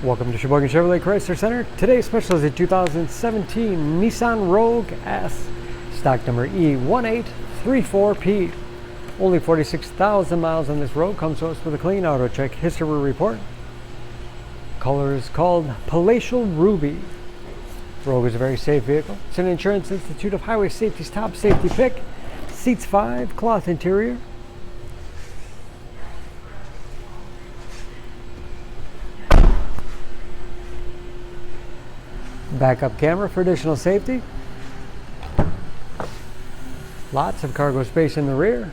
Welcome to Sheboygan Chevrolet Chrysler Center. Today's special is a 2017 Nissan Rogue S, stock number E1834P. Only 46,000 miles on this Rogue. Comes to us with a clean auto check history report. Color is called Palatial Ruby. Rogue is a very safe vehicle. It's an Insurance Institute of Highway Safety's top safety pick. Seats 5, cloth interior. Backup camera for additional safety. Lots of cargo space in the rear.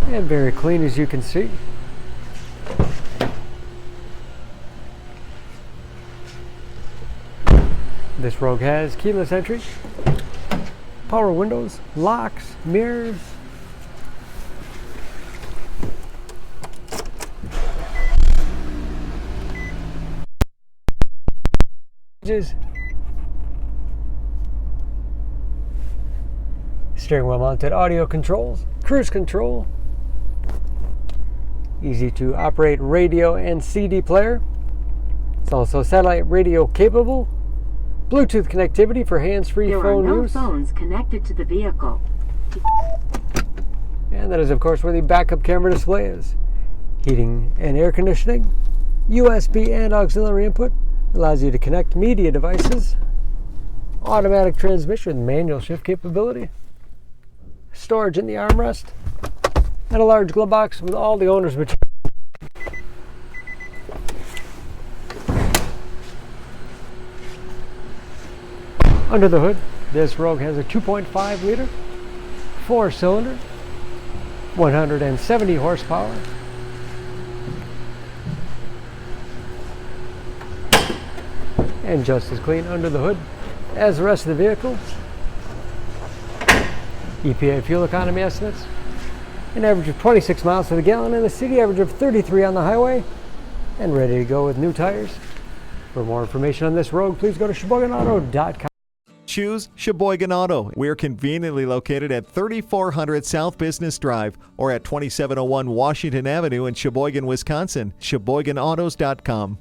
And very clean, as you can see. This Rogue has keyless entry, power windows, locks, mirrors. Steering wheel mounted audio controls, cruise control, easy to operate radio and CD player. It's also satellite radio capable, Bluetooth connectivity for hands-free phone use. There are no phones connected to the vehicle. And that is, of course, where the backup camera display is. Heating and air conditioning, USB and auxiliary input. Allows you to connect media devices, automatic transmission, manual shift capability, storage in the armrest, and a large glove box with all the owner's material. Under the hood, this Rogue has a 2.5 liter, 4-cylinder, 170 horsepower. And just as clean under the hood as the rest of the vehicle. EPA fuel economy estimates: an average of 26 miles to the gallon in the city, average of 33 on the highway, and ready to go with new tires. For more information on this Rogue, please go to SheboyganAuto.com. Choose Sheboygan Auto. We're conveniently located at 3400 South Business Drive or at 2701 Washington Avenue in Sheboygan, Wisconsin. SheboyganAutos.com.